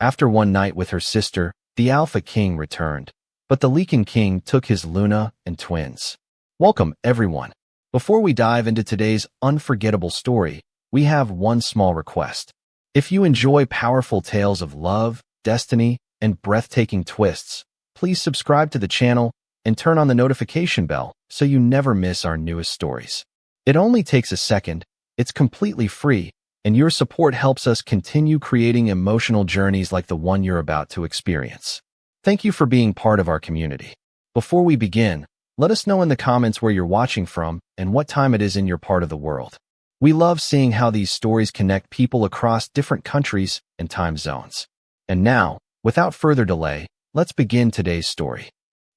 After one night with her sister, the Alpha King returned, but the Lycan King took his Luna and twins. Welcome, everyone. Before we dive into today's unforgettable story, we have one small request. If you enjoy powerful tales of love, destiny, and breathtaking twists, please subscribe to the channel and turn on the notification bell so you never miss our newest stories. It only takes a second, it's completely free, and your support helps us continue creating emotional journeys like the one you're about to experience. Thank you for being part of our community. Before we begin, let us know in the comments where you're watching from and what time it is in your part of the world. We love seeing how these stories connect people across different countries and time zones. And now, without further delay, let's begin today's story.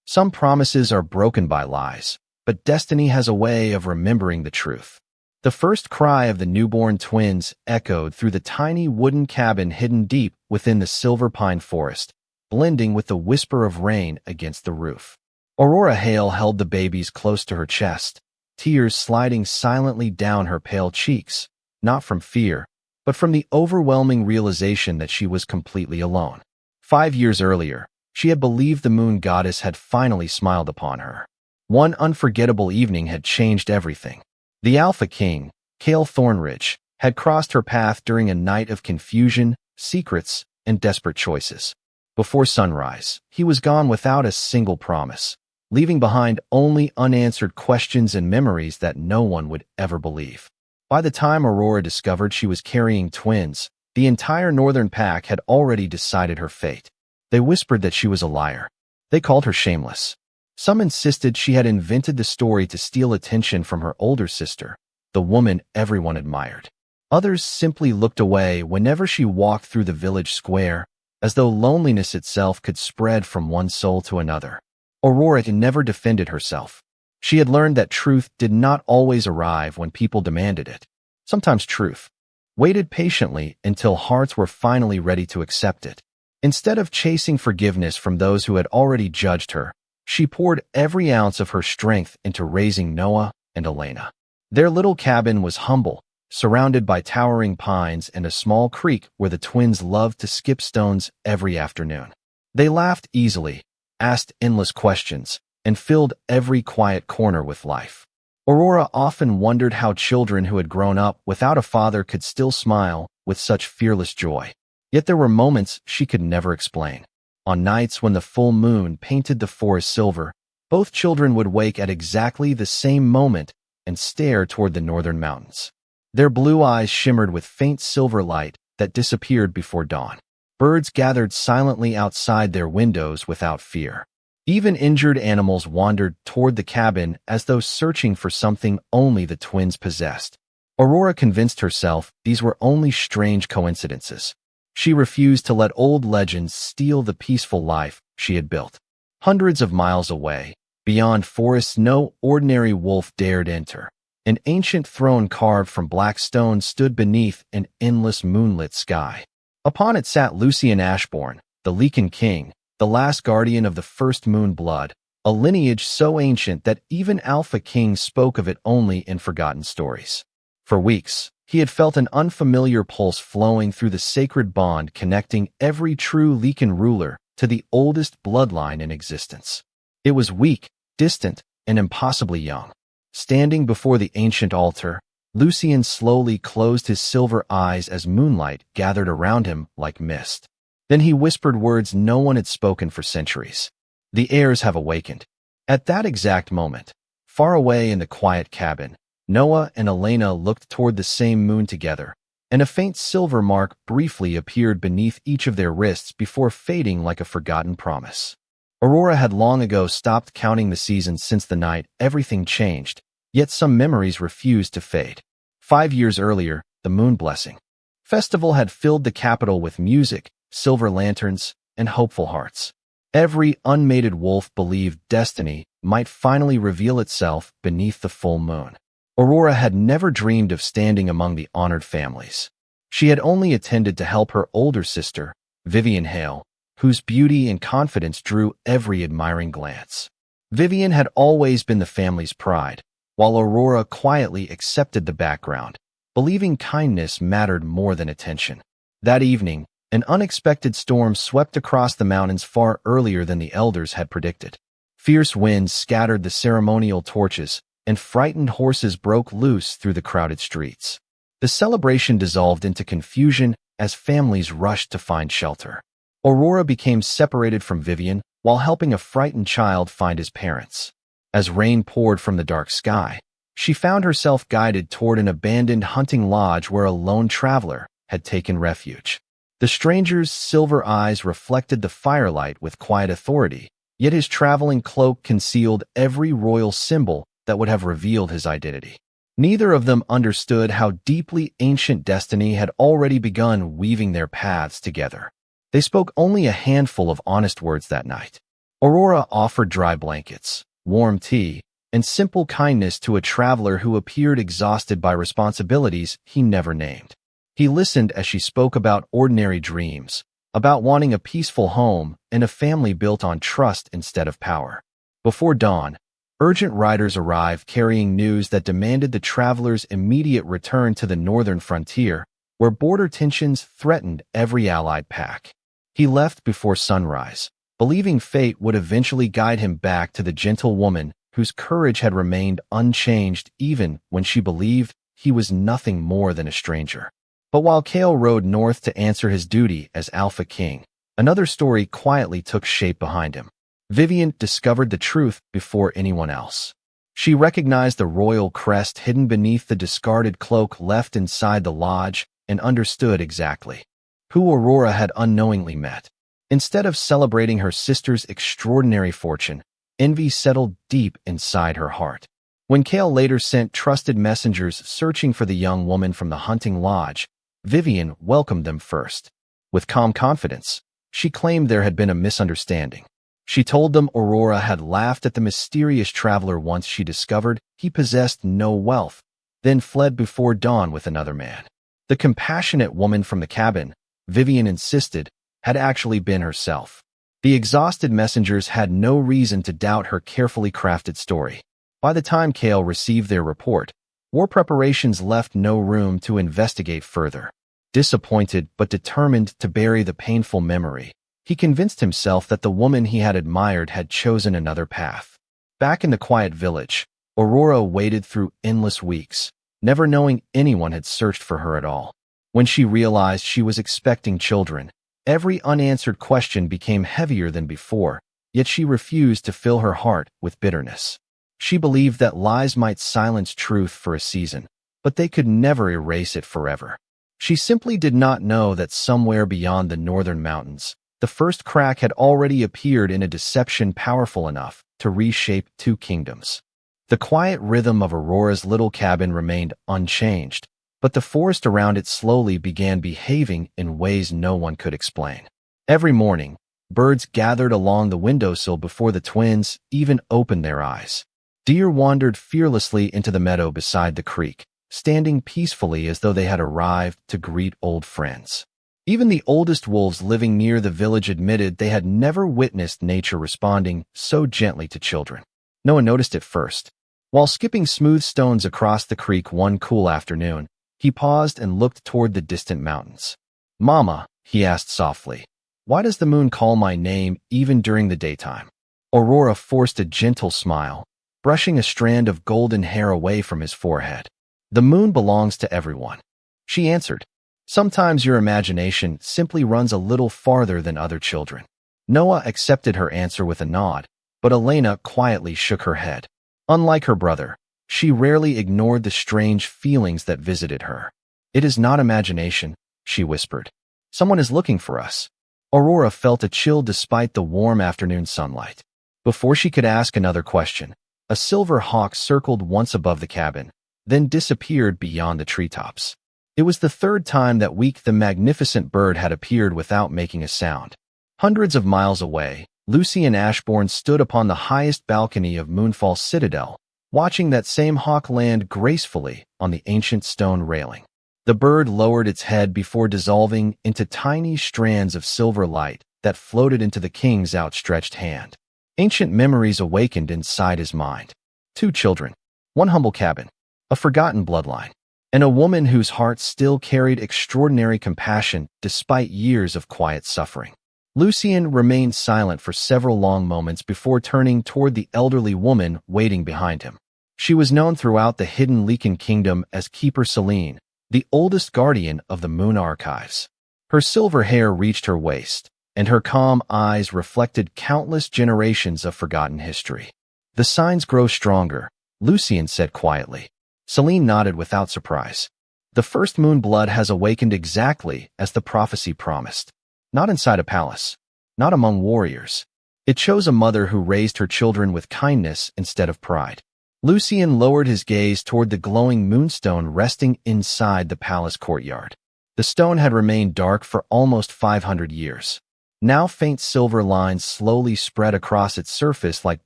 Some promises are broken by lies, but destiny has a way of remembering the truth. The first cry of the newborn twins echoed through the tiny wooden cabin hidden deep within the silver pine forest, blending with the whisper of rain against the roof. Aurora Hale held the babies close to her chest, tears sliding silently down her pale cheeks, not from fear, but from the overwhelming realization that she was completely alone. 5 years earlier, she had believed the moon goddess had finally smiled upon her. One unforgettable evening had changed everything. The Alpha King, Cale Thornridge, had crossed her path during a night of confusion, secrets, and desperate choices. Before sunrise, he was gone without a single promise, leaving behind only unanswered questions and memories that no one would ever believe. By the time Aurora discovered she was carrying twins, the entire northern pack had already decided her fate. They whispered that she was a liar. They called her shameless. Some insisted she had invented the story to steal attention from her older sister, the woman everyone admired. Others simply looked away whenever she walked through the village square, as though loneliness itself could spread from one soul to another. Aurora never defended herself. She had learned that truth did not always arrive when people demanded it. Sometimes truth waited patiently until hearts were finally ready to accept it. Instead of chasing forgiveness from those who had already judged her, she poured every ounce of her strength into raising Noah and Elena. Their little cabin was humble, surrounded by towering pines and a small creek where the twins loved to skip stones every afternoon. They laughed easily, asked endless questions, and filled every quiet corner with life. Aurora often wondered how children who had grown up without a father could still smile with such fearless joy. Yet there were moments she could never explain. On nights when the full moon painted the forest silver, both children would wake at exactly the same moment and stare toward the northern mountains. Their blue eyes shimmered with faint silver light that disappeared before dawn. Birds gathered silently outside their windows without fear. Even injured animals wandered toward the cabin as though searching for something only the twins possessed. Aurora convinced herself these were only strange coincidences. She refused to let old legends steal the peaceful life she had built. Hundreds of miles away, beyond forests no ordinary wolf dared enter, an ancient throne carved from black stone stood beneath an endless moonlit sky. Upon it sat Lucian Ashbourne, the Lycan King, the last guardian of the first moon blood, a lineage so ancient that even Alpha King spoke of it only in forgotten stories. For weeks, he had felt an unfamiliar pulse flowing through the sacred bond connecting every true Lycan ruler to the oldest bloodline in existence. It was weak, distant, and impossibly young. Standing before the ancient altar, Lucian slowly closed his silver eyes as moonlight gathered around him like mist. Then he whispered words no one had spoken for centuries. "The heirs have awakened." At that exact moment, far away in the quiet cabin, Noah and Elena looked toward the same moon together, and a faint silver mark briefly appeared beneath each of their wrists before fading like a forgotten promise. Aurora had long ago stopped counting the seasons since the night everything changed, yet some memories refused to fade. 5 years earlier, the Moon Blessing Festival had filled the capital with music, silver lanterns, and hopeful hearts. Every unmated wolf believed destiny might finally reveal itself beneath the full moon. Aurora had never dreamed of standing among the honored families. She had only attended to help her older sister, Vivian Hale, whose beauty and confidence drew every admiring glance. Vivian had always been the family's pride, while Aurora quietly accepted the background, believing kindness mattered more than attention. That evening, An unexpected storm swept across the mountains far earlier than the elders had predicted. Fierce winds scattered the ceremonial torches, and frightened horses broke loose through the crowded streets. The celebration dissolved into confusion as families rushed to find shelter. Aurora became separated from Vivian while helping a frightened child find his parents. As rain poured from the dark sky, she found herself guided toward an abandoned hunting lodge where a lone traveler had taken refuge. The stranger's silver eyes reflected the firelight with quiet authority, yet his traveling cloak concealed every royal symbol that would have revealed his identity. Neither of them understood how deeply ancient destiny had already begun weaving their paths together. They spoke only a handful of honest words that night. Aurora offered dry blankets, warm tea, and simple kindness to a traveler who appeared exhausted by responsibilities he never named. He listened as she spoke about ordinary dreams, about wanting a peaceful home and a family built on trust instead of power. Before dawn, urgent riders arrived carrying news that demanded the traveler's immediate return to the northern frontier, where border tensions threatened every allied pack. He left before sunrise, believing fate would eventually guide him back to the gentle woman whose courage had remained unchanged even when she believed he was nothing more than a stranger. But while Kale rode north to answer his duty as Alpha King, another story quietly took shape behind him. Vivian discovered the truth before anyone else. She recognized the royal crest hidden beneath the discarded cloak left inside the lodge and understood exactly who Aurora had unknowingly met. Instead of celebrating her sister's extraordinary fortune, envy settled deep inside her heart. When Kale later sent trusted messengers searching for the young woman from the hunting lodge, Vivian welcomed them first. With calm confidence, she claimed there had been a misunderstanding. She told them Aurora had laughed at the mysterious traveler once she discovered he possessed no wealth, then fled before dawn with another man. The compassionate woman from the cabin, Vivian insisted, had actually been herself. The exhausted messengers had no reason to doubt her carefully crafted story. By the time Kale received their report, war preparations left no room to investigate further. Disappointed but determined to bury the painful memory, he convinced himself that the woman he had admired had chosen another path. Back in the quiet village, Aurora waited through endless weeks, never knowing anyone had searched for her at all. When she realized she was expecting children, every unanswered question became heavier than before, yet she refused to fill her heart with bitterness. She believed that lies might silence truth for a season, but they could never erase it forever. She simply did not know that somewhere beyond the northern mountains, the first crack had already appeared in a deception powerful enough to reshape two kingdoms. The quiet rhythm of Aurora's little cabin remained unchanged, but the forest around it slowly began behaving in ways no one could explain. Every morning, birds gathered along the windowsill before the twins even opened their eyes. Deer wandered fearlessly into the meadow beside the creek, standing peacefully as though they had arrived to greet old friends. Even the oldest wolves living near the village admitted they had never witnessed nature responding so gently to children. No one noticed it first. While skipping smooth stones across the creek one cool afternoon, he paused and looked toward the distant mountains. "Mama," he asked softly, "why does the moon call my name even during the daytime?" Aurora forced a gentle smile, brushing a strand of golden hair away from his forehead. "The moon belongs to everyone," she answered. "Sometimes your imagination simply runs a little farther than other children." Noah accepted her answer with a nod, but Elena quietly shook her head. Unlike her brother, she rarely ignored the strange feelings that visited her. "It is not imagination," she whispered. "Someone is looking for us." Aurora felt a chill despite the warm afternoon sunlight. Before she could ask another question, a silver hawk circled once above the cabin, then disappeared beyond the treetops. It was the third time that week the magnificent bird had appeared without making a sound. Hundreds of miles away, Lucy and Ashbourne stood upon the highest balcony of Moonfall Citadel, watching that same hawk land gracefully on the ancient stone railing. The bird lowered its head before dissolving into tiny strands of silver light that floated into the king's outstretched hand. Ancient memories awakened inside his mind. 2 children, 1 humble cabin, a forgotten bloodline. and a woman whose heart still carried extraordinary compassion despite years of quiet suffering. Lucien remained silent for several long moments before turning toward the elderly woman waiting behind him. She was known throughout the hidden Lycan kingdom as Keeper Selene, the oldest guardian of the Moon Archives. Her silver hair reached her waist, and her calm eyes reflected countless generations of forgotten history. "The signs grow stronger," Lucien said quietly. Selene nodded without surprise. "The first moon blood has awakened exactly as the prophecy promised. Not inside a palace, not among warriors. It chose a mother who raised her children with kindness instead of pride." Lucien lowered his gaze toward the glowing moonstone resting inside the palace courtyard. The stone had remained dark for almost 500 years. Now faint silver lines slowly spread across its surface like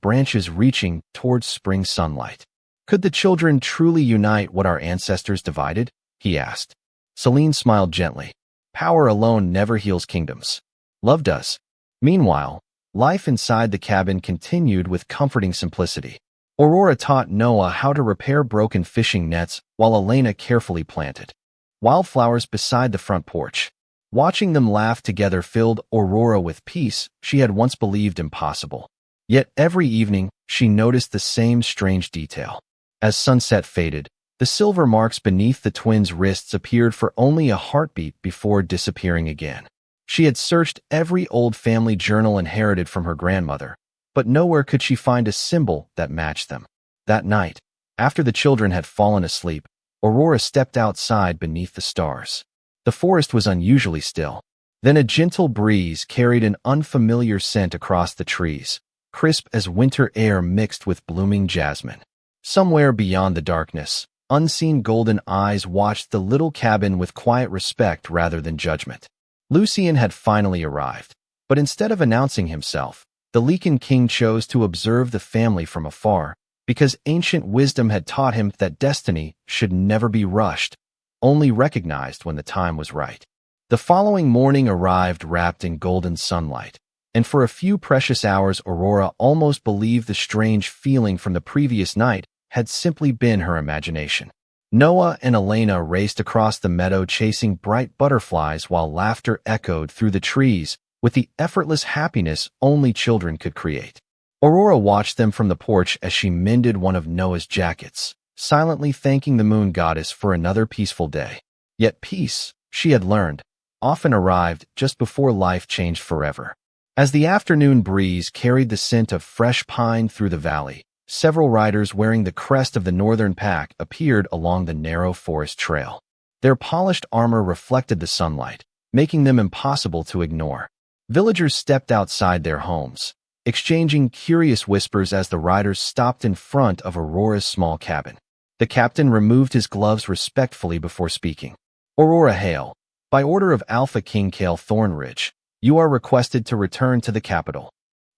branches reaching towards spring sunlight. "Could the children truly unite what our ancestors divided?" he asked. Selene smiled gently. "Power alone never heals kingdoms. Love does." Meanwhile, life inside the cabin continued with comforting simplicity. Aurora taught Noah how to repair broken fishing nets while Elena carefully planted wildflowers beside the front porch. Watching them laugh together filled Aurora with peace she had once believed impossible. Yet every evening, she noticed the same strange detail. As sunset faded, the silver marks beneath the twins' wrists appeared for only a heartbeat before disappearing again. She had searched every old family journal inherited from her grandmother, but nowhere could she find a symbol that matched them. That night, after the children had fallen asleep, Aurora stepped outside beneath the stars. The forest was unusually still. Then a gentle breeze carried an unfamiliar scent across the trees, crisp as winter air mixed with blooming jasmine. Somewhere beyond the darkness, unseen golden eyes watched the little cabin with quiet respect rather than judgment. Lucien had finally arrived, but instead of announcing himself, the Lycan King chose to observe the family from afar, because ancient wisdom had taught him that destiny should never be rushed, only recognized when the time was right. The following morning arrived wrapped in golden sunlight, and for a few precious hours Aurora almost believed the strange feeling from the previous night had simply been her imagination. Noah and Elena raced across the meadow chasing bright butterflies while laughter echoed through the trees with the effortless happiness only children could create. Aurora watched them from the porch as she mended one of Noah's jackets, silently thanking the moon goddess for another peaceful day. Yet peace, she had learned, often arrived just before life changed forever. As the afternoon breeze carried the scent of fresh pine through the valley, several riders wearing the crest of the northern pack appeared along the narrow forest trail. Their polished armor reflected the sunlight, making them impossible to ignore. Villagers stepped outside their homes, exchanging curious whispers as the riders stopped in front of Aurora's small cabin. The captain removed his gloves respectfully before speaking. "Aurora Hale, by order of Alpha King Kale Thornridge, you are requested to return to the capital."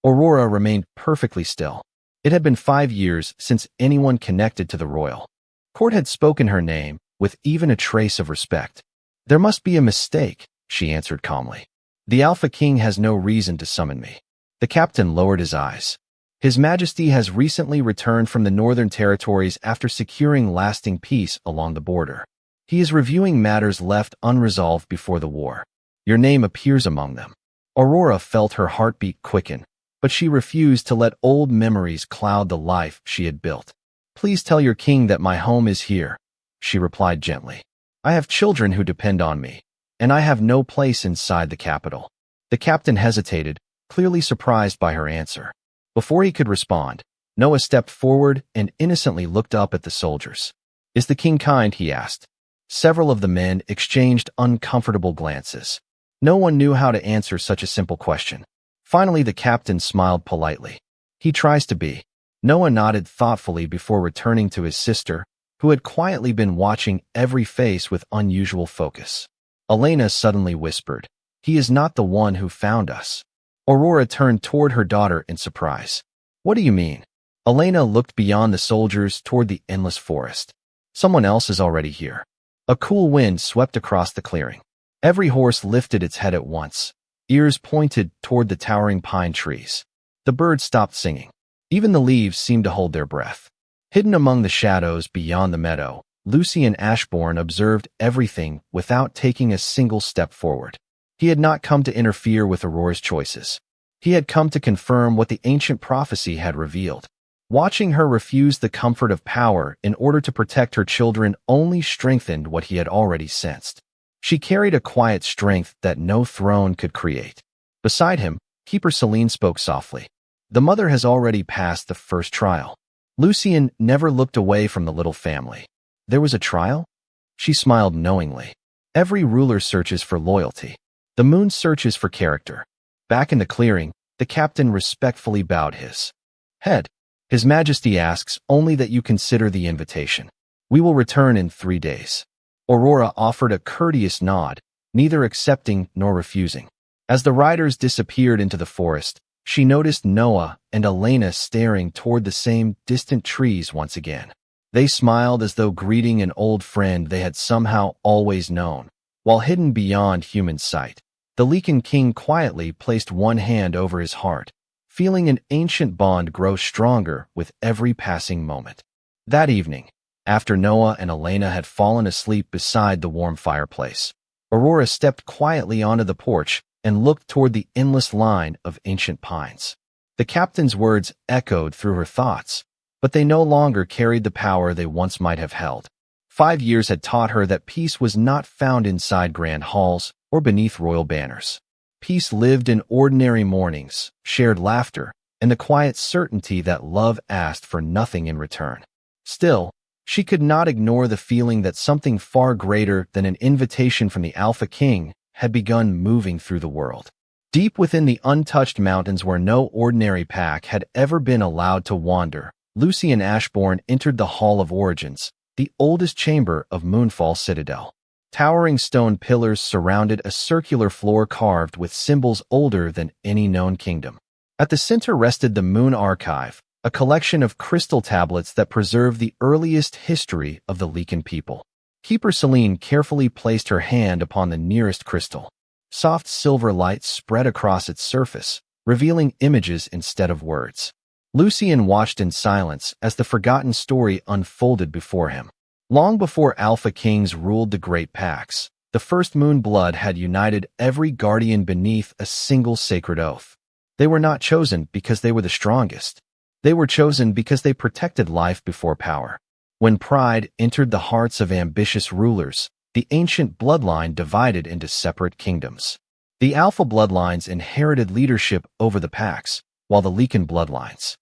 Aurora remained perfectly still. It had been 5 years since anyone connected to the royal court had spoken her name with even a trace of respect. "There must be a mistake," she answered calmly. "The Alpha King has no reason to summon me." The captain lowered his eyes. "His Majesty has recently returned from the Northern Territories after securing lasting peace along the border. He is reviewing matters left unresolved before the war. Your name appears among them." Aurora felt her heartbeat quicken, but she refused to let old memories cloud the life she had built. "Please tell your king that my home is here," she replied gently. "I have children who depend on me, and I have no place inside the capital." The captain hesitated, clearly surprised by her answer. Before he could respond, Noah stepped forward and innocently looked up at the soldiers. "Is the king kind?" he asked. Several of the men exchanged uncomfortable glances. No one knew how to answer such a simple question. Finally, the captain smiled politely. "He tries to be." Noah nodded thoughtfully before returning to his sister, who had quietly been watching every face with unusual focus. Elena suddenly whispered, "He is not the one who found us." Aurora turned toward her daughter in surprise. "What do you mean?" Elena looked beyond the soldiers toward the endless forest. "Someone else is already here." A cool wind swept across the clearing. Every horse lifted its head at once, ears pointed toward the towering pine trees. The birds stopped singing. Even the leaves seemed to hold their breath. Hidden among the shadows beyond the meadow, Lucian Ashbourne observed everything without taking a single step forward. He had not come to interfere with Aurora's choices. He had come to confirm what the ancient prophecy had revealed. Watching her refuse the comfort of power in order to protect her children only strengthened what he had already sensed. She carried a quiet strength that no throne could create. Beside him, Keeper Celine spoke softly. The mother has already passed the first trial. Lucian never looked away from the little family. There was a trial? She smiled knowingly. Every ruler searches for loyalty. The moon searches for character. Back in the clearing, the captain respectfully bowed his head. His Majesty asks only that you consider the invitation. We will return in 3 days. Aurora offered a courteous nod, neither accepting nor refusing. As the riders disappeared into the forest, she noticed Noah and Elena staring toward the same distant trees once again. They smiled as though greeting an old friend they had somehow always known. While hidden beyond human sight, the Lycan King quietly placed one hand over his heart, feeling an ancient bond grow stronger with every passing moment. That evening, after Noah and Elena had fallen asleep beside the warm fireplace, Aurora stepped quietly onto the porch and looked toward the endless line of ancient pines. The captain's words echoed through her thoughts, but they no longer carried the power they once might have held. 5 years had taught her that peace was not found inside grand halls or beneath royal banners. Peace lived in ordinary mornings, shared laughter, and the quiet certainty that love asked for nothing in return. Still, she could not ignore the feeling that something far greater than an invitation from the Alpha King had begun moving through the world. Deep within the untouched mountains where no ordinary pack had ever been allowed to wander, Lucian Ashbourne entered the Hall of Origins, the oldest chamber of Moonfall Citadel. Towering stone pillars surrounded a circular floor carved with symbols older than any known kingdom. At the center rested the Moon Archive, a collection of crystal tablets that preserve the earliest history of the Lycan people. Keeper Celine carefully placed her hand upon the nearest crystal. Soft silver light spread across its surface, revealing images instead of words. Lucian watched in silence as the forgotten story unfolded before him. Long before Alpha Kings ruled the Great Packs, the first moon blood had united every guardian beneath a single sacred oath. They were not chosen because they were the strongest. They were chosen because they protected life before power. When pride entered the hearts of ambitious rulers, the ancient bloodline divided into separate kingdoms. The Alpha bloodlines inherited leadership over the Packs, while the Lycan bloodlines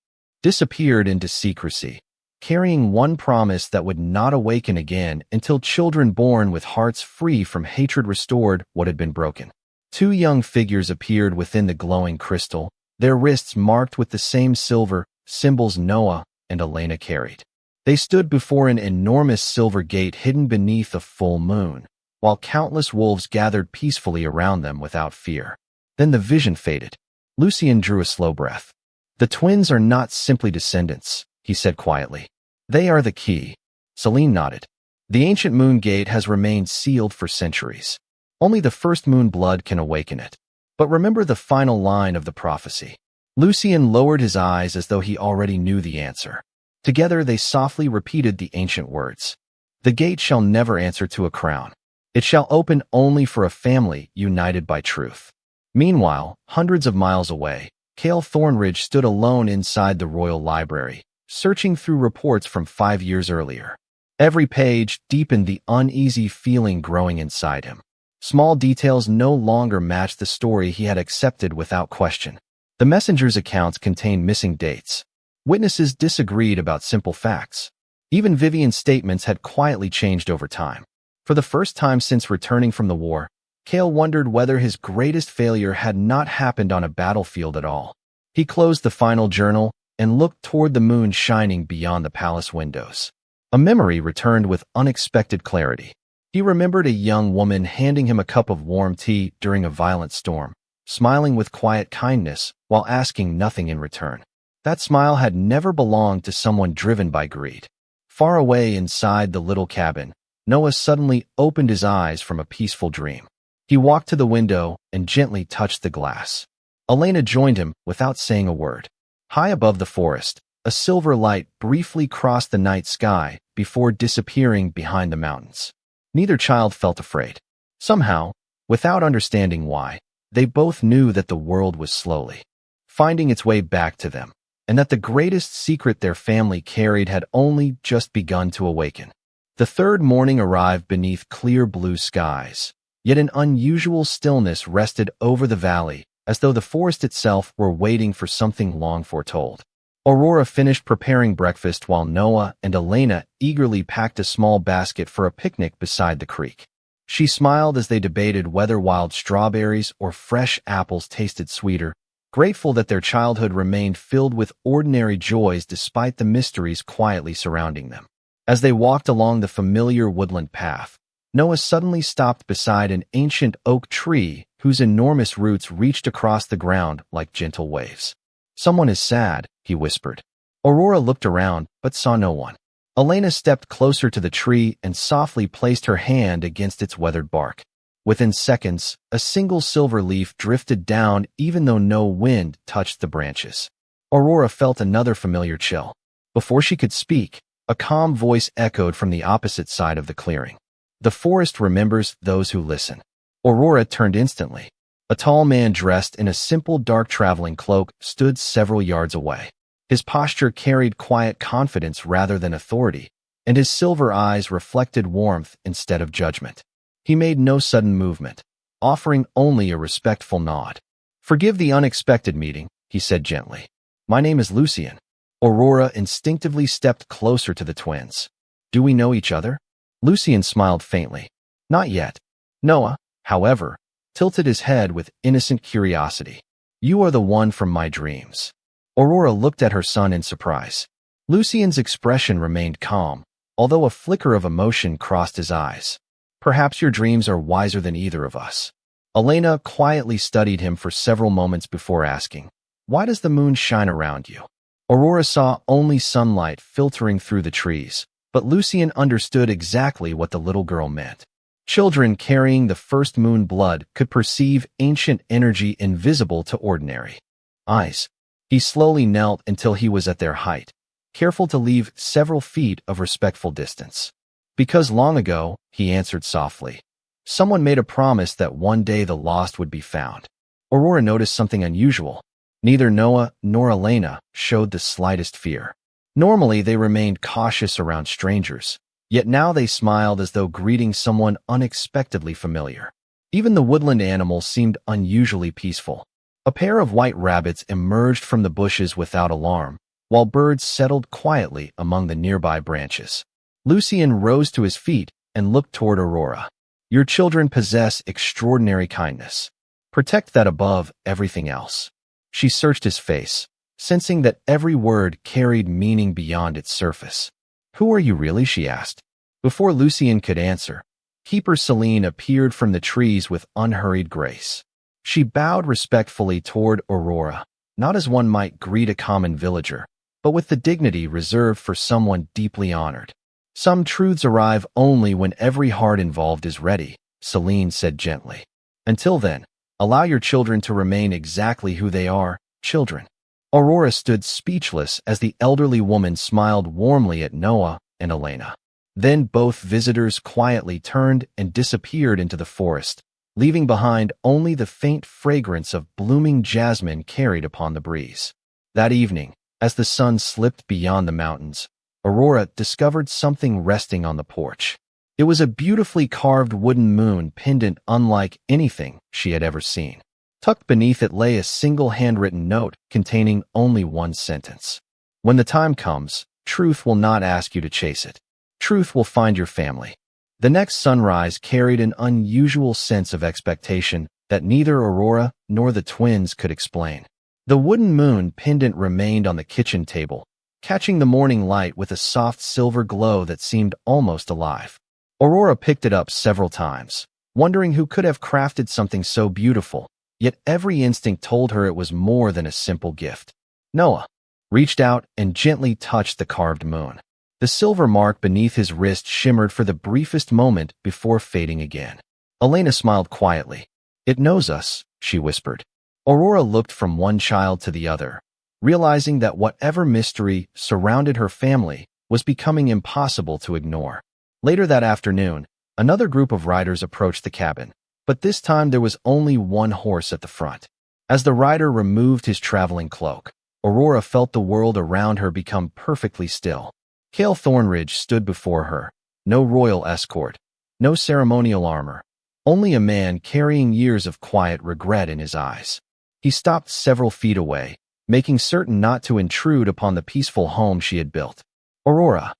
disappeared into secrecy, carrying one promise that would not awaken again until children born with hearts free from hatred restored what had been broken. 2 young figures appeared within the glowing crystal, their wrists marked with the same silver symbols Noah and Elena carried. They stood before an enormous silver gate hidden beneath a full moon, while countless wolves gathered peacefully around them without fear. Then the vision faded. Lucian drew a slow breath. The twins are not simply descendants, he said quietly. They are the key. Celine nodded. The ancient moon gate has remained sealed for centuries. Only the first moon blood can awaken it. But remember the final line of the prophecy. Lucian lowered his eyes as though he already knew the answer. Together they softly repeated the ancient words. The gate shall never answer to a crown. It shall open only for a family united by truth. Meanwhile, hundreds of miles away, Cale Thornridge stood alone inside the royal library, searching through reports from 5 years earlier. Every page deepened the uneasy feeling growing inside him. Small details no longer matched the story he had accepted without question. The messenger's accounts contained missing dates. Witnesses disagreed about simple facts. Even Vivian's statements had quietly changed over time. For the first time since returning from the war, Cale wondered whether his greatest failure had not happened on a battlefield at all. He closed the final journal and looked toward the moon shining beyond the palace windows. A memory returned with unexpected clarity. He remembered a young woman handing him a cup of warm tea during a violent storm, smiling with quiet kindness while asking nothing in return. That smile had never belonged to someone driven by greed. Far away inside the little cabin, Noah suddenly opened his eyes from a peaceful dream. He walked to the window and gently touched the glass. Elena joined him without saying a word. High above the forest, a silver light briefly crossed the night sky before disappearing behind the mountains. Neither child felt afraid. Somehow, without understanding why, they both knew that the world was slowly finding its way back to them, and that the greatest secret their family carried had only just begun to awaken. The third morning arrived beneath clear blue skies, yet an unusual stillness rested over the valley, as though the forest itself were waiting for something long foretold. Aurora finished preparing breakfast while Noah and Elena eagerly packed a small basket for a picnic beside the creek. She smiled as they debated whether wild strawberries or fresh apples tasted sweeter, grateful that their childhood remained filled with ordinary joys despite the mysteries quietly surrounding them. As they walked along the familiar woodland path, Noah suddenly stopped beside an ancient oak tree whose enormous roots reached across the ground like gentle waves. "Someone is sad," he whispered. Aurora looked around, but saw no one. Elena stepped closer to the tree and softly placed her hand against its weathered bark. Within seconds, a single silver leaf drifted down even though no wind touched the branches. Aurora felt another familiar chill. Before she could speak, a calm voice echoed from the opposite side of the clearing. "The forest remembers those who listen." Aurora turned instantly. A tall man dressed in a simple dark traveling cloak stood several yards away. His posture carried quiet confidence rather than authority, and his silver eyes reflected warmth instead of judgment. He made no sudden movement, offering only a respectful nod. "Forgive the unexpected meeting," he said gently. "My name is Lucian." Aurora instinctively stepped closer to the twins. "Do we know each other?" Lucian smiled faintly. "Not yet." Noah, however, tilted his head with innocent curiosity. "You are the one from my dreams." Aurora looked at her son in surprise. Lucian's expression remained calm, although a flicker of emotion crossed his eyes. "Perhaps your dreams are wiser than either of us." Elena quietly studied him for several moments before asking, "Why does the moon shine around you?" Aurora saw only sunlight filtering through the trees, but Lucian understood exactly what the little girl meant. Children carrying the first moon blood could perceive ancient energy invisible to ordinary eyes. He slowly knelt until he was at their height, careful to leave several feet of respectful distance. "Because long ago," he answered softly, "someone made a promise that one day the lost would be found." Aurora noticed something unusual. Neither Noah nor Elena showed the slightest fear. Normally, they remained cautious around strangers, yet now they smiled as though greeting someone unexpectedly familiar. Even the woodland animals seemed unusually peaceful. A pair of white rabbits emerged from the bushes without alarm, while birds settled quietly among the nearby branches. Lucian rose to his feet and looked toward Aurora. "Your children possess extraordinary kindness. Protect that above everything else." She searched his face, sensing that every word carried meaning beyond its surface. "Who are you really?" she asked. Before Lucian could answer, Keeper Celine appeared from the trees with unhurried grace. She bowed respectfully toward Aurora, not as one might greet a common villager, but with the dignity reserved for someone deeply honored. "Some truths arrive only when every heart involved is ready," Celine said gently. "Until then, allow your children to remain exactly who they are, children." Aurora stood speechless as the elderly woman smiled warmly at Noah and Elena. Then both visitors quietly turned and disappeared into the forest, leaving behind only the faint fragrance of blooming jasmine carried upon the breeze. That evening, as the sun slipped beyond the mountains, Aurora discovered something resting on the porch. It was a beautifully carved wooden moon pendant unlike anything she had ever seen. Tucked beneath it lay a single handwritten note containing only one sentence. "When the time comes, truth will not ask you to chase it. Truth will find your family." The next sunrise carried an unusual sense of expectation that neither Aurora nor the twins could explain. The wooden moon pendant remained on the kitchen table, catching the morning light with a soft silver glow that seemed almost alive. Aurora picked it up several times, wondering who could have crafted something so beautiful, yet every instinct told her it was more than a simple gift. Noah reached out and gently touched the carved moon. The silver mark beneath his wrist shimmered for the briefest moment before fading again. Elena smiled quietly. "It knows us," she whispered. Aurora looked from one child to the other, realizing that whatever mystery surrounded her family was becoming impossible to ignore. Later that afternoon, another group of riders approached the cabin, but this time there was only one horse at the front. As the rider removed his traveling cloak, Aurora felt the world around her become perfectly still. Cale Thornridge stood before her, no royal escort, no ceremonial armor, only a man carrying years of quiet regret in his eyes. He stopped several feet away, making certain not to intrude upon the peaceful home she had built. "Aurora,"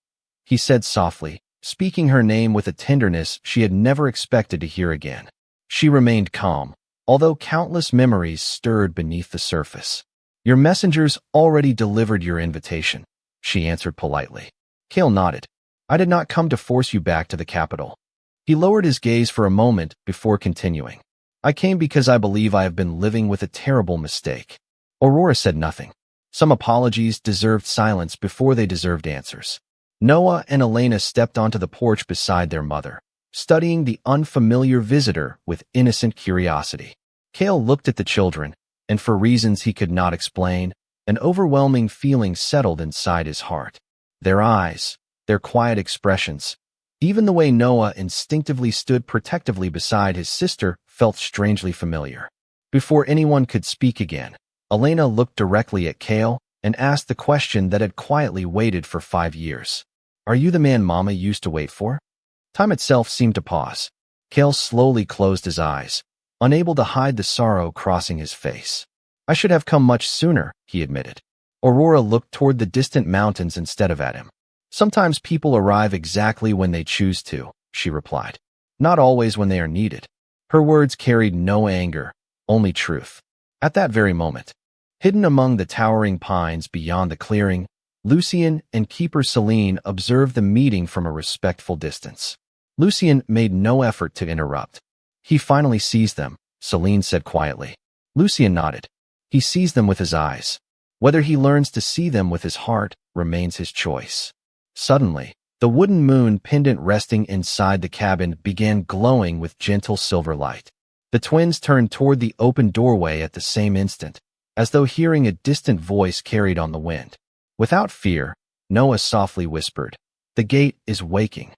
he said softly, speaking her name with a tenderness she had never expected to hear again. She remained calm, although countless memories stirred beneath the surface. "Your messengers already delivered your invitation," she answered politely. Cale nodded. "I did not come to force you back to the capital." He lowered his gaze for a moment before continuing. "I came because I believe I have been living with a terrible mistake." Aurora said nothing. Some apologies deserved silence before they deserved answers. Noah and Elena stepped onto the porch beside their mother, studying the unfamiliar visitor with innocent curiosity. Cale looked at the children, and for reasons he could not explain, an overwhelming feeling settled inside his heart. Their eyes, their quiet expressions, even the way Noah instinctively stood protectively beside his sister felt strangely familiar. Before anyone could speak again, Elena looked directly at Cale and asked the question that had quietly waited for 5 years. "Are you the man Mama used to wait for?" Time itself seemed to pause. Cale slowly closed his eyes, unable to hide the sorrow crossing his face. "I should have come much sooner," he admitted. Aurora looked toward the distant mountains instead of at him. "Sometimes people arrive exactly when they choose to," she replied. "Not always when they are needed." Her words carried no anger, only truth. At that very moment, hidden among the towering pines beyond the clearing, Lucien and Keeper Celine observed the meeting from a respectful distance. Lucien made no effort to interrupt. "He finally sees them," Celine said quietly. Lucien nodded. "He sees them with his eyes. Whether he learns to see them with his heart remains his choice." Suddenly, the wooden moon pendant resting inside the cabin began glowing with gentle silver light. The twins turned toward the open doorway at the same instant, as though hearing a distant voice carried on the wind. Without fear, Noah softly whispered, "The gate is waking."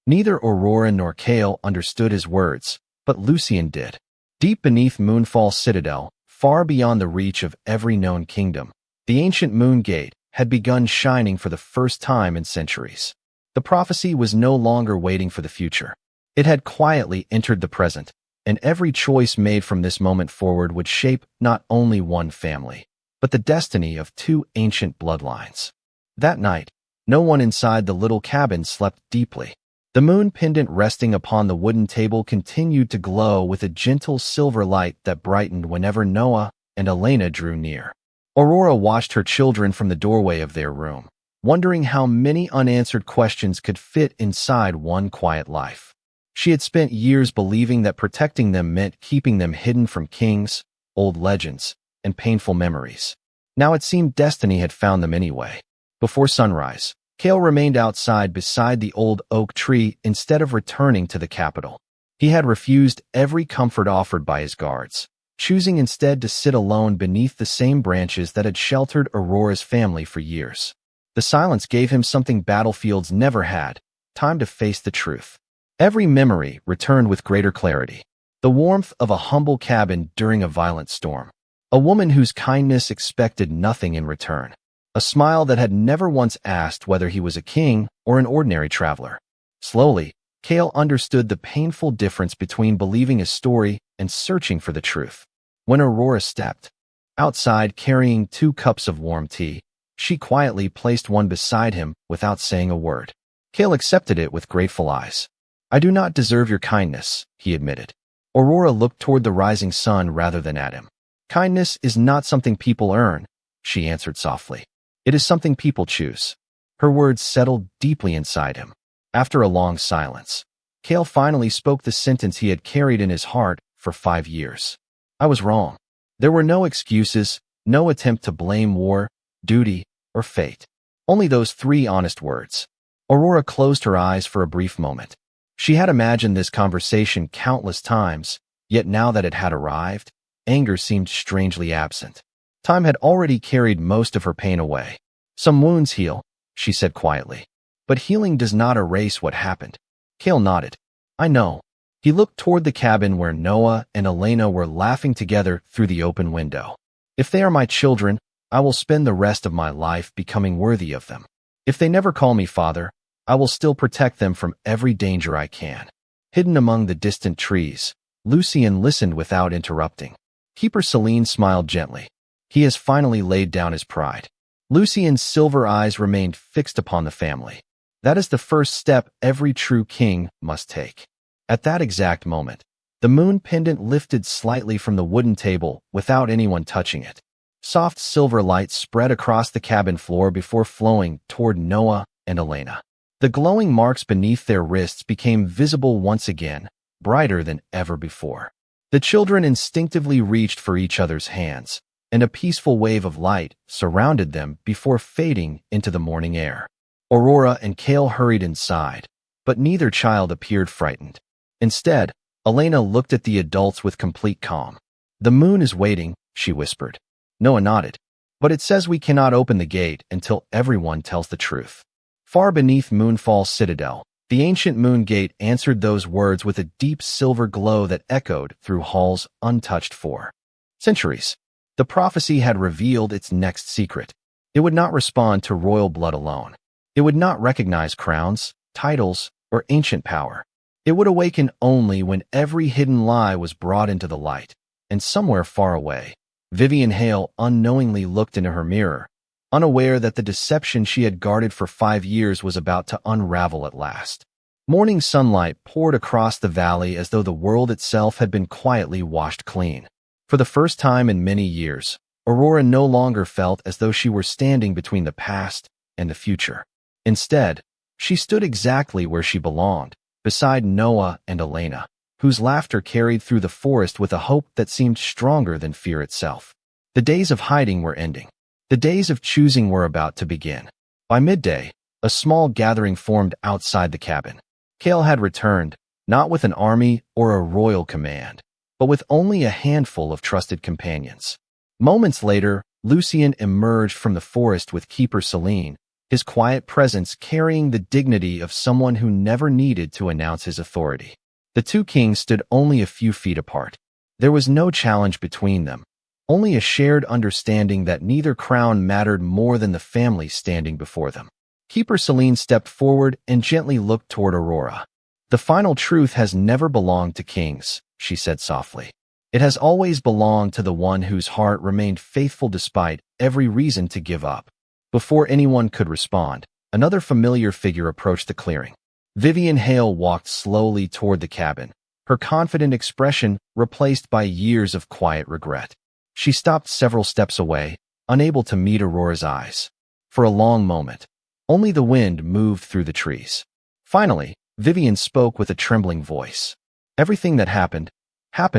Neither Aurora nor Cale understood his words, but Lucien did. Deep beneath Moonfall Citadel, far beyond the reach of every known kingdom, the ancient moon gate had begun shining for the first time in centuries. The prophecy was no longer waiting for the future. It had quietly entered the present, and every choice made from this moment forward would shape not only one family, but the destiny of 2 ancient bloodlines. That night, no one inside the little cabin slept deeply. The moon pendant resting upon the wooden table continued to glow with a gentle silver light that brightened whenever Noah and Elena drew near. Aurora watched her children from the doorway of their room, wondering how many unanswered questions could fit inside one quiet life. She had spent years believing that protecting them meant keeping them hidden from kings, old legends, and painful memories. Now it seemed destiny had found them anyway. Before sunrise, Cale remained outside beside the old oak tree instead of returning to the capital. He had refused every comfort offered by his guards, choosing instead to sit alone beneath the same branches that had sheltered Aurora's family for years. The silence gave him something battlefields never had, time to face the truth. Every memory returned with greater clarity. The warmth of a humble cabin during a violent storm. A woman whose kindness expected nothing in return. A smile that had never once asked whether he was a king or an ordinary traveler. Slowly, Cale understood the painful difference between believing a story and searching for the truth. When Aurora stepped outside carrying 2 cups of warm tea, she quietly placed one beside him without saying a word. Cale accepted it with grateful eyes. "I do not deserve your kindness," he admitted. Aurora looked toward the rising sun rather than at him. "Kindness is not something people earn," she answered softly. "It is something people choose." Her words settled deeply inside him. After a long silence, Cale finally spoke the sentence he had carried in his heart for 5 years. "I was wrong." There were no excuses, no attempt to blame war, duty, or fate. Only those 3 honest words. Aurora closed her eyes for a brief moment. She had imagined this conversation countless times, yet now that it had arrived, anger seemed strangely absent. Time had already carried most of her pain away. Some wounds heal, she said quietly. But healing does not erase what happened. Cale nodded. I know. He looked toward the cabin where Noah and Elena were laughing together through the open window. If they are my children, I will spend the rest of my life becoming worthy of them. If they never call me father, I will still protect them from every danger I can. Hidden among the distant trees, Lucien listened without interrupting. Keeper Celine smiled gently. He has finally laid down his pride. Lucien's silver eyes remained fixed upon the family. That is the first step every true king must take. At that exact moment, the moon pendant lifted slightly from the wooden table without anyone touching it. Soft silver light spread across the cabin floor before flowing toward Noah and Elena. The glowing marks beneath their wrists became visible once again, brighter than ever before. The children instinctively reached for each other's hands, and a peaceful wave of light surrounded them before fading into the morning air. Aurora and Cale hurried inside, but neither child appeared frightened. Instead, Elena looked at the adults with complete calm. The moon is waiting, she whispered. Noah nodded. But it says we cannot open the gate until everyone tells the truth. Far beneath Moonfall Citadel, the ancient moon gate answered those words with a deep silver glow that echoed through halls untouched for centuries. The prophecy had revealed its next secret. It would not respond to royal blood alone. It would not recognize crowns, titles, or ancient power. It would awaken only when every hidden lie was brought into the light, and somewhere far away, Vivian Hale unknowingly looked into her mirror, unaware that the deception she had guarded for 5 years was about to unravel at last. Morning sunlight poured across the valley as though the world itself had been quietly washed clean. For the first time in many years, Aurora no longer felt as though she were standing between the past and the future. Instead, she stood exactly where she belonged, beside Noah and Elena, whose laughter carried through the forest with a hope that seemed stronger than fear itself. The days of hiding were ending. The days of choosing were about to begin. By midday, a small gathering formed outside the cabin. Cale had returned, not with an army or a royal command, but with only a handful of trusted companions. Moments later, Lucien emerged from the forest with Keeper Celine, his quiet presence carrying the dignity of someone who never needed to announce his authority. The two kings stood only a few feet apart. There was no challenge between them, only a shared understanding that neither crown mattered more than the family standing before them. Keeper Celine stepped forward and gently looked toward Aurora. The final truth has never belonged to kings, she said softly. It has always belonged to the one whose heart remained faithful despite every reason to give up. Before anyone could respond, another familiar figure approached the clearing. Vivian Hale walked slowly toward the cabin, her confident expression replaced by years of quiet regret. She stopped several steps away, unable to meet Aurora's eyes. For a long moment, only the wind moved through the trees. Finally, Vivian spoke with a trembling voice. Everything that happened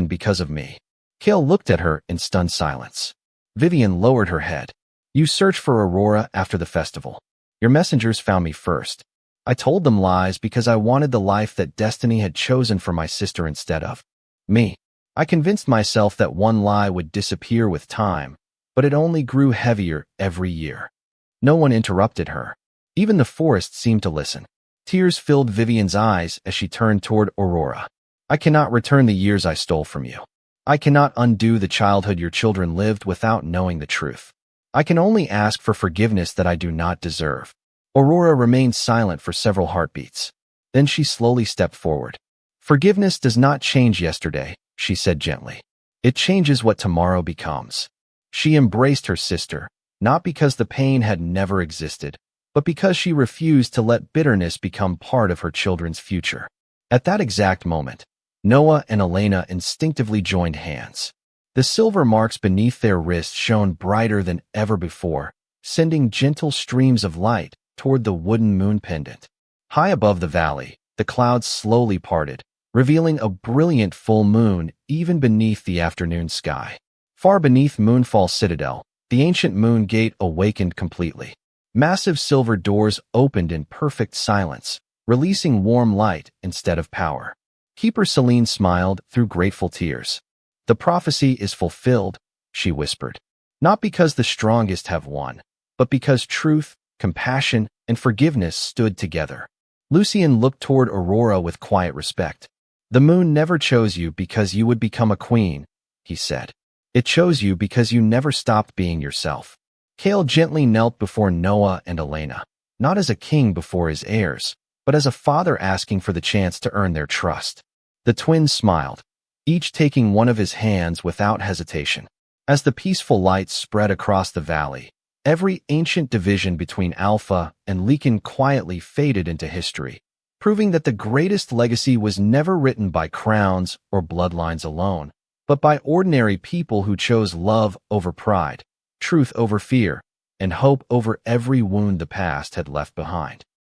because of me. Cale looked at her in stunned silence. Vivian lowered her head. You searched for Aurora after the festival. Your messengers found me first. I told them lies because I wanted the life that destiny had chosen for my sister instead of me. I convinced myself that one lie would disappear with time, but it only grew heavier every year. No one interrupted her. Even the forest seemed to listen. Tears filled Vivian's eyes as she turned toward Aurora. I cannot return the years I stole from you. I cannot undo the childhood your children lived without knowing the truth. I can only ask for forgiveness that I do not deserve. Aurora remained silent for several heartbeats. Then she slowly stepped forward. Forgiveness does not change yesterday, she said gently. It changes what tomorrow becomes. She embraced her sister, not because the pain had never existed, but because she refused to let bitterness become part of her children's future. At that exact moment, Noah and Elena instinctively joined hands. The silver marks beneath their wrists shone brighter than ever before, sending gentle streams of light toward the wooden moon pendant. High above the valley, the clouds slowly parted, revealing a brilliant full moon even beneath the afternoon sky. Far beneath Moonfall Citadel, the ancient moon gate awakened completely. Massive silver doors opened in perfect silence, releasing warm light instead of power. Keeper Celine smiled through grateful tears. The prophecy is fulfilled, she whispered. Not because the strongest have won, but because truth, compassion, and forgiveness stood together. Lucian looked toward Aurora with quiet respect. The moon never chose you because you would become a queen, he said. It chose you because you never stopped being yourself. Kale gently knelt before Noah and Elena, not as a king before his heirs, but as a father asking for the chance to earn their trust. The twins smiled, each taking one of his hands without hesitation. As the peaceful light spread across the valley, every ancient division between Alpha and Lycan quietly faded into history, proving that the greatest legacy was never written by crowns or bloodlines alone, but by ordinary people who chose love over pride, truth over fear, and hope over every wound the past had left behind.